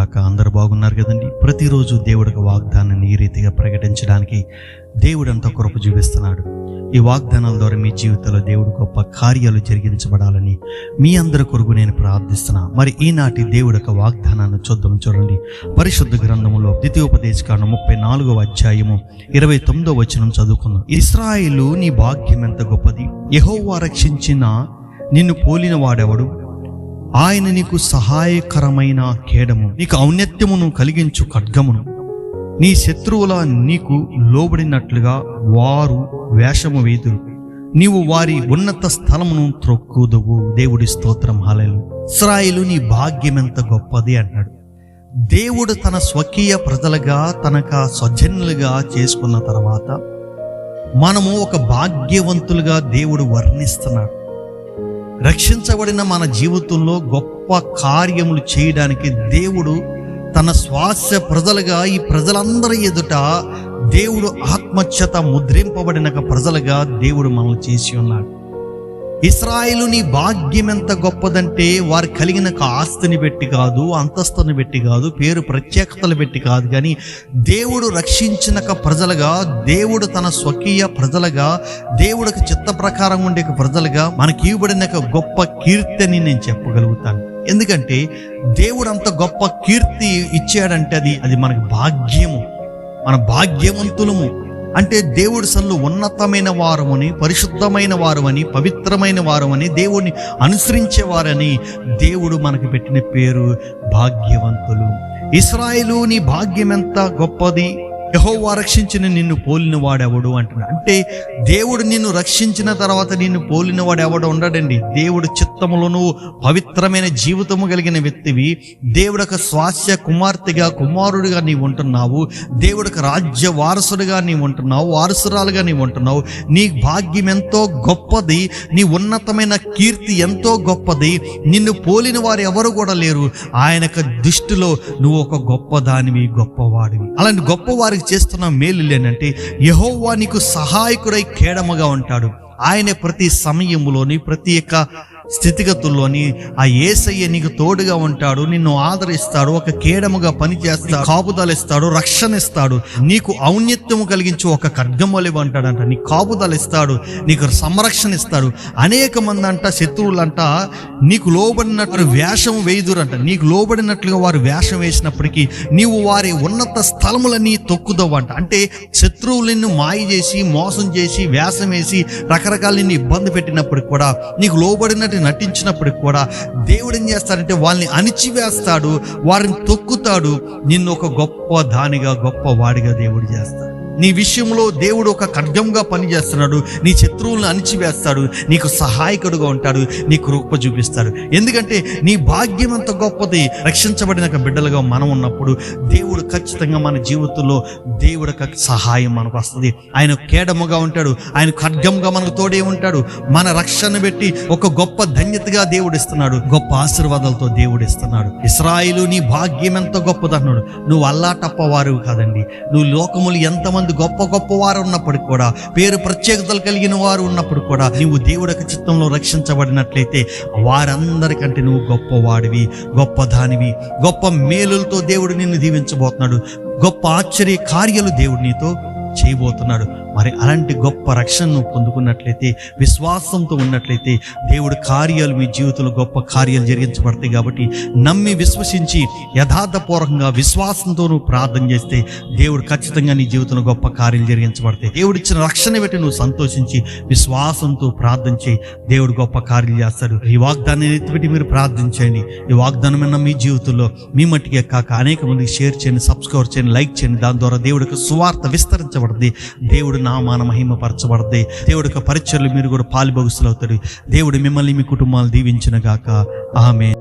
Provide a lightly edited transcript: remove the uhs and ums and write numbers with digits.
గాక. అందరూ బాగున్నారు కదండి. ప్రతిరోజు దేవుడికి వాగ్దానాన్ని ఈ రీతిగా ప్రకటించడానికి దేవుడు అంత కృప చూపిస్తున్నాడు. ఈ వాగ్దానాల ద్వారా మీ జీవితంలో దేవుడు గొప్ప కార్యాలు జరిగించబడాలని మీ అందరి కొరకు నేను ప్రార్థిస్తున్నా. మరి ఈనాటి దేవుడి యొక్క వాగ్దానాన్ని చూడండి. పరిశుద్ధ గ్రంథములో ద్వితీయోపదేశకాండం 34వ అధ్యాయము 29వ వచనం చదువుకుందాం. ఇశ్రాయేలు నీ భాగ్యం ఎంత గొప్పది, యెహోవా రక్షించిన నిన్ను పోలిన వాడెవడు? ఆయన నీకు సహాయకరమైన కేడము, నీకు ఔన్నత్యమును కలిగించు ఖడ్గమును. నీ శత్రువుల నీకు లోబడినట్లుగా వారు వేషము వేదురు, నీవు వారి ఉన్నత స్థలమును త్రొక్కుదువు. దేవుడి స్తోత్రం, హల్లెలూయా. ఇశ్రాయేలు నీ భాగ్యం ఎంత గొప్పది అన్నాడు. దేవుడు తన స్వకీయ ప్రజలుగా తనక స్వజనులుగా చేసుకున్న తర్వాత మనము ఒక భాగ్యవంతులుగా దేవుడు వర్ణిస్తున్నాడు. రక్షించబడిన మన జీవితంలో గొప్ప కార్యములు చేయడానికి దేవుడు తన శ్వాస ప్రజలుగా ఈ ప్రజలందరి ఎదుట దేవుడు ఆత్మచేత ముద్రింపబడిన ప్రజలుగా దేవుడు మనల్ని చేసి ఉన్నాడు. ఇశ్రాయేలు నీ భాగ్యం ఎంత గొప్పదంటే వారు కలిగిన ఆస్తిని పెట్టి కాదు, అంతస్తుని పెట్టి కాదు, పేరు ప్రత్యేకతలు పెట్టి కాదు, కానీ దేవుడు రక్షించిన ప్రజలుగా, దేవుడు తన స్వకీయ ప్రజలుగా, దేవుడికి చిత్త ప్రకారం ఉండే ప్రజలుగా మనకి ఇవ్వబడిన గొప్ప కీర్తిని నేను చెప్పగలుగుతాను. ఎందుకంటే దేవుడు అంత గొప్ప కీర్తి ఇచ్చాడంటే అది మనకి భాగ్యము, మన భాగ్యవంతులము. అంటే దేవుడి సన్నిధిలో ఉన్నతమైన వారమని, పరిశుద్ధమైన వారమని, పవిత్రమైన వారమని, దేవుడిని అనుసరించేవారని దేవుడు మనకి పెట్టిన పేరు భాగ్యవంతులు. ఇశ్రాయేలు నీ భాగ్యం ఎంత గొప్పది, యెహోవా రక్షించిన నిన్ను పోలిన వాడెవడు అంటున్నాడు. అంటే దేవుడు నిన్ను రక్షించిన తర్వాత నిన్ను పోలిన వాడు ఎవడు ఉండడండి. దేవుడు చిత్తములను పవిత్రమైన జీవితము కలిగిన వ్యక్తివి. దేవుడికి స్వాస్య కుమార్తెగా, కుమారుడిగా నీవు ఉంటున్నావు. దేవుడికి రాజ్య వారసుడిగా నీవు ఉంటున్నావు, వారసురాలుగా నీవు ఉంటున్నావు. నీ భాగ్యం ఎంతో గొప్పది, నీ ఉన్నతమైన కీర్తి ఎంతో గొప్పది. నిన్ను పోలిన వారు ఎవరు కూడా లేరు. ఆయనకు దృష్టిలో నువ్వు ఒక గొప్ప దానివి, గొప్పవాడివి. అలాంటి గొప్పవారికి చేస్తున్న మేలు లేనంటే యెహోవా నీకు సహాయకుడై కేడముగా ఉంటాడు. ఆయన ప్రతి సమయంలోని, ప్రతి ఒక్క స్థితిగతుల్లోని ఆ యేసయ్య నీకు తోడుగా ఉంటాడు, నిన్ను ఆదరిస్తాడు, ఒక కేడముగా పనిచేస్తాడు, కాపుదల ఇస్తాడు, రక్షణ ఇస్తాడు, నీకు ఔన్నత్యము కలిగించి ఒక ఖడ్గమొలి అంటాడంట. నీకు కాపుదల ఇస్తాడు, నీకు సంరక్షణ ఇస్తాడు. అనేక మంది అంట శత్రువులంట నీకు లోబడినట్లు వేషం వేయుదురంట. నీకు లోబడినట్లుగా వారు వేషం వేసినప్పటికీ నీవు వారి ఉన్నత స్థలములని తొక్కుదవంట. అంటే శత్రువులు నిన్ను మాయ చేసి, మోసం చేసి, వేషం వేసి, రకరకాల నిన్ను ఇబ్బంది పెట్టినప్పటికి కూడా, నీకు లోబడినట్టు నటించినప్పటికి కూడా దేవుడు ఏం చేస్తాడంటే వాళ్ళని అణిచివేస్తాడు, వారిని తొక్కుతాడు. నిన్ను ఒక గొప్ప దానిగా, గొప్ప వాడిగా దేవుడు చేస్తాడు. నీ విషయంలో దేవుడు ఒక ఖడ్గంగా పనిచేస్తున్నాడు. నీ శత్రువులను అణిచివేస్తాడు, నీకు సహాయకుడుగా ఉంటాడు, నీకు రూప చూపిస్తాడు. ఎందుకంటే నీ భాగ్యం అంత గొప్పది. రక్షించబడిన బిడ్డలుగా మనం ఉన్నప్పుడు దేవుడు ఖచ్చితంగా మన జీవితంలో దేవుడికి సహాయం మనకు వస్తుంది. ఆయన కేడముగా ఉంటాడు, ఆయన ఖడ్గంగా మనకు తోడే ఉంటాడు. మన రక్షణ పెట్టి ఒక గొప్ప ధన్యతగా దేవుడు ఇస్తున్నాడు, గొప్ప ఆశీర్వాదాలతో దేవుడు ఇస్తున్నాడు. ఇశ్రాయేలు నీ భాగ్యం ఎంత గొప్పది అన్నాడు. నువ్వు అల్లాటప్పవారు కాదండి. నువ్వు లోకములు ఎంతమంది గొప్ప గొప్ప వారు ఉన్నప్పటికి కూడా, పేరు ప్రత్యేకతలు కలిగిన వారు ఉన్నప్పుడు కూడా, నువ్వు దేవుడి చిత్తంలో రక్షించబడినట్లయితే వారందరికంటే నువ్వు గొప్పవాడివి, గొప్ప దానివి. గొప్ప మేలులతో దేవుడు నిన్ను దీవించబోతున్నాడు. గొప్ప ఆశ్చర్య కార్యాలు దేవుడు నీతో చేయబోతున్నాడు. మరి అలాంటి గొప్ప రక్షణను పొందుకున్నట్లయితే, విశ్వాసంతో ఉన్నట్లయితే దేవుడి కార్యాలు మీ జీవితంలో గొప్ప కార్యాలు జరిగించబడతాయి. కాబట్టి నమ్మి విశ్వసించి యథార్థపూర్వకంగా విశ్వాసంతో నువ్వు ప్రార్థన చేస్తే దేవుడు ఖచ్చితంగా నీ జీవితంలో గొప్ప కార్యాలు జరిగించబడతాయి. దేవుడు ఇచ్చిన రక్షణ పెట్టి నువ్వు సంతోషించి విశ్వాసంతో ప్రార్థన చేయి, దేవుడు గొప్ప కార్యాలు చేస్తాడు. ఈ వాగ్దానాన్ని ఎత్తిపెట్టి మీరు ప్రార్థించండి. ఈ వాగ్దానమైన మీ జీవితంలో మీ మట్టికే కాక అనేక మందికి షేర్ చేయండి, సబ్స్క్రైబ్ చేయండి, లైక్ చేయండి. దాని ద్వారా దేవుడికి సువార్త విస్తరించబడుతుంది, దేవుడు నామాన మహిమపరచబడతాయి. దేవుడి యొక్క పరిచర్లు మీరు కూడా పాలుభాగస్తులు అవుతారు. దేవుడు మిమ్మల్ని, మీ కుటుంబాలు దీవించును గాక. ఆమేన్.